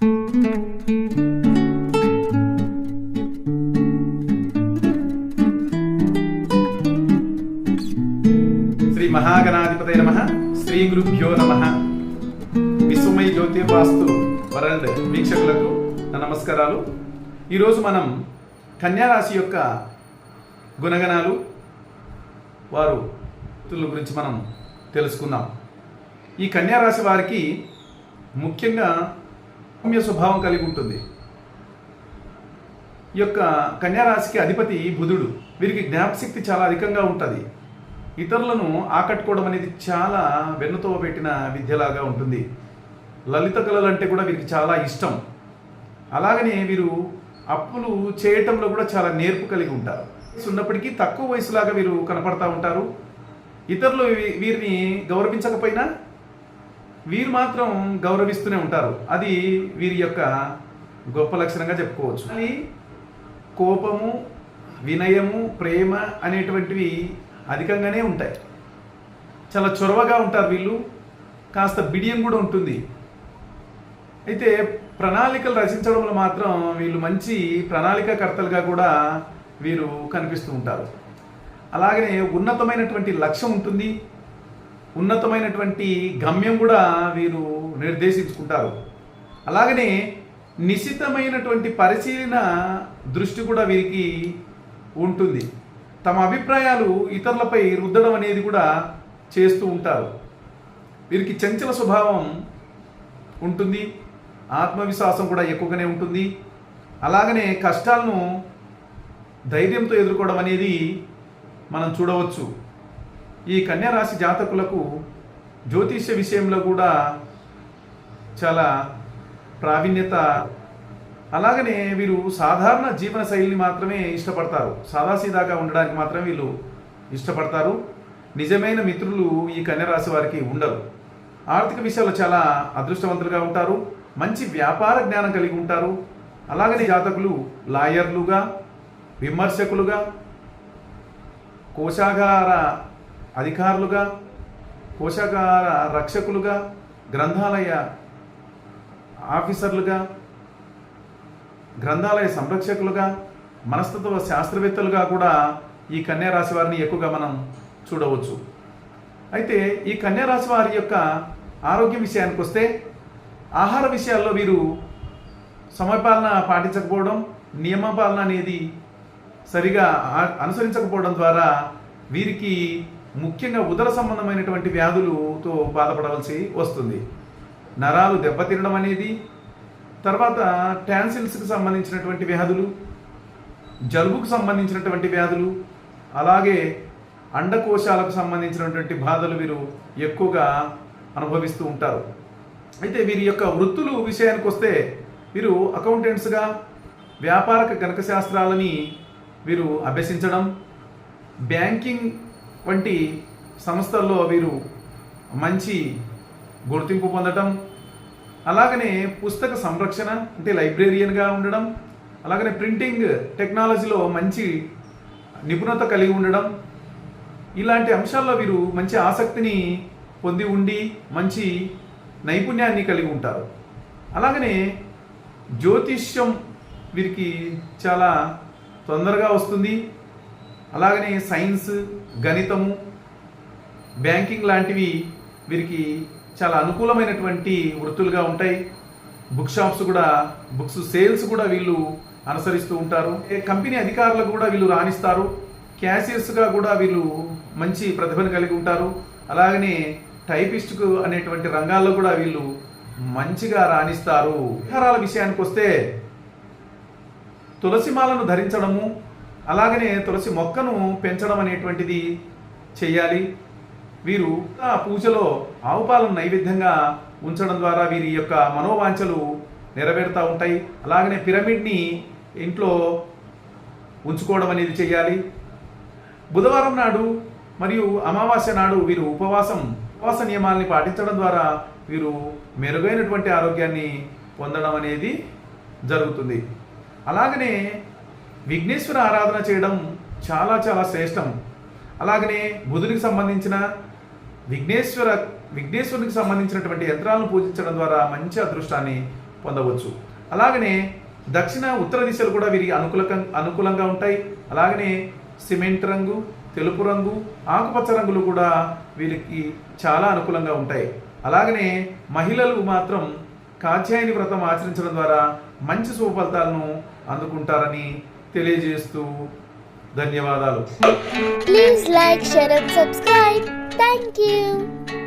శ్రీ మహాగణాధిపతయ నమః. శ్రీ గురుభ్యో నమః. విశ్వమయ జ్యోతిర్వాస్తు వరల్డ్ వీక్షకులకు నా నమస్కారాలు. ఈరోజు మనం కన్యారాశి యొక్క గుణగణాలు, వారు గురించి మనం తెలుసుకుందాం. ఈ కన్యారాశి వారికి ముఖ్యంగా సౌమ్య స్వభావం కలిగి ఉంటుంది. ఈ యొక్క కన్యారాశికి అధిపతి బుధుడు. వీరికి జ్ఞాపకశక్తి చాలా అధికంగా ఉంటుంది. ఇతరులను ఆకట్టుకోవడం అనేది చాలా వెన్నుతో పెట్టిన విద్యలాగా ఉంటుంది. లలిత కళలు అంటే కూడా వీరికి చాలా ఇష్టం. అలాగనే వీరు అప్పులు చేయటంలో కూడా చాలా నేర్పు కలిగి ఉంటారు. ఉన్నప్పటికీ తక్కువ వయసులాగా వీరు కనపడతా ఉంటారు. ఇతరులు వీరిని గౌరవించకపోయినా వీరు మాత్రం గౌరవిస్తూనే ఉంటారు. అది వీరి యొక్క గొప్ప లక్షణంగా చెప్పుకోవచ్చు. అది కోపము, వినయము, ప్రేమ అనేటువంటివి అధికంగానే ఉంటాయి. చాలా చొరవగా ఉంటారు వీళ్ళు. కాస్త బిడియం కూడా ఉంటుంది. అయితే ప్రణాళికలు రచించడంలో మాత్రం వీళ్ళు మంచి ప్రణాళికాకర్తలుగా కూడా వీరు కనిపిస్తూ ఉంటారు. అలాగనే ఉన్నతమైనటువంటి లక్ష్యం ఉంటుంది. ఉన్నతమైనటువంటి గమ్యం కూడా వీరు నిర్దేశించుకుంటారు. అలాగనే నిశితమైనటువంటి పరిశీలన దృష్టి కూడా వీరికి ఉంటుంది. తమ అభిప్రాయాలు ఇతరులపై రుద్దడం అనేది కూడా చేస్తూ ఉంటారు. వీరికి చంచల స్వభావం ఉంటుంది. ఆత్మవిశ్వాసం కూడా ఎక్కువగానే ఉంటుంది. అలాగనే కష్టాలను ధైర్యంతో ఎదుర్కోవడం అనేది మనం చూడవచ్చు. ఈ కన్యారాశి జాతకులకు జ్యోతిష్య విషయంలో కూడా చాలా ప్రావీణ్యత. అలాగనే వీరు సాధారణ జీవన శైలిని మాత్రమే ఇష్టపడతారు. సాదాసీదాగా ఉండడానికి మాత్రమే వీళ్ళు ఇష్టపడతారు. నిజమైన మిత్రులు ఈ కన్యారాశి వారికి ఉండరు. ఆర్థిక విషయాల్లో చాలా అదృష్టవంతులుగా ఉంటారు. మంచి వ్యాపార జ్ఞానం కలిగి ఉంటారు. అలాగనే జాతకులు లాయర్లుగా, విమర్శకులుగా, కోశాగార అధికారులుగా, కోశాగార రక్షకులుగా, గ్రంథాలయ ఆఫీసర్లుగా, గ్రంథాలయ సంరక్షకులుగా, మనస్తత్వ శాస్త్రవేత్తలుగా కూడా ఈ కన్యారాశి వారిని ఎక్కువగా మనం చూడవచ్చు. అయితే ఈ కన్యారాశి వారి యొక్క ఆరోగ్య విషయానికి వస్తే, ఆహార విషయాల్లో వీరు సమయపాలన పాటించకపోవడం, నియమపాలన అనేది సరిగా అనుసరించకపోవడం ద్వారా వీరికి ముఖ్యంగా ఉదర సంబంధమైనటువంటి వ్యాధులతో బాధపడవలసి వస్తుంది. నరాలు దెబ్బతినడం అనేది, తర్వాత టాన్సిల్స్కి సంబంధించినటువంటి వ్యాధులు, జలుబుకు సంబంధించినటువంటి వ్యాధులు, అలాగే అండకోశాలకు సంబంధించినటువంటి బాధలు వీరు ఎక్కువగా అనుభవిస్తూ ఉంటారు. అయితే వీరి యొక్క వృత్తులు విషయానికి వస్తే, వీరు అకౌంటెంట్స్గా వ్యాపారక గణక శాస్త్రాలని వీరు అభ్యసించడం, బ్యాంకింగ్ వంటి సంస్థల్లో వీరు మంచి గుర్తింపు పొందడం, అలాగనే పుస్తక సంరక్షణ అంటే లైబ్రేరియన్గా ఉండడం, అలాగనే ప్రింటింగ్ టెక్నాలజీలో మంచి నిపుణత కలిగి ఉండడం, ఇలాంటి అంశాల్లో వీరు మంచి ఆసక్తిని పొంది ఉండి మంచి నైపుణ్యాన్ని కలిగి ఉంటారు. అలాగనే జ్యోతిష్యం వీరికి చాలా తొందరగా వస్తుంది. అలాగనే సైన్స్, గణితము, బ్యాంకింగ్ లాంటివి వీరికి చాలా అనుకూలమైనటువంటి వృత్తులుగా ఉంటాయి. బుక్ షాప్స్ కూడా, బుక్స్ సేల్స్ కూడా వీళ్ళు అనుసరిస్తూ ఉంటారు. కంపెనీ అధికారులకు కూడా వీళ్ళు రాణిస్తారు. క్యాషియర్స్గా కూడా వీళ్ళు మంచి ప్రతిభను కలిగి ఉంటారు. అలాగనే టైపిస్ట్కు అనేటువంటి రంగాల్లో కూడా వీళ్ళు మంచిగా రాణిస్తారు. విహారాల విషయానికి వస్తే, తులసిమాలను ధరించడము, అలాగనే తులసి మొక్కను పెంచడం అనేటువంటిది చేయాలి. వీరు ఆ పూజలో ఆవు పాలను నైవేద్యంగా ఉంచడం ద్వారా వీరి యొక్క మనోవాంఛలు నెరవేరుతూ ఉంటాయి. అలాగనే పిరమిడ్ని ఇంట్లో ఉంచుకోవడం అనేది చేయాలి. బుధవారం నాడు మరియు అమావాస్య నాడు వీరు ఉపవాస నియమాల్ని పాటించడం ద్వారా వీరు మెరుగైనటువంటి ఆరోగ్యాన్ని పొందడం అనేది జరుగుతుంది. అలాగనే విఘ్నేశ్వర ఆరాధన చేయడం చాలా చాలా శ్రేష్టం. అలాగనే బుధుడికి సంబంధించిన విఘ్నేశ్వరునికి సంబంధించినటువంటి యంత్రాలను పూజించడం ద్వారా మంచి అదృష్టాన్ని పొందవచ్చు. అలాగనే దక్షిణ ఉత్తర దిశలు కూడా వీరికి అనుకూలంగా ఉంటాయి. అలాగనే సిమెంట్ రంగు, తెలుపు రంగు, ఆకుపచ్చ రంగులు కూడా వీరికి చాలా అనుకూలంగా ఉంటాయి. అలాగనే మహిళలు మాత్రం కాత్యాయని వ్రతం ఆచరించడం ద్వారా మంచి శుభ ఫలితాలను అందుకుంటారని తెలియజేస్తూ ధన్యవాదాలు. Please like, share and subscribe. Thank you.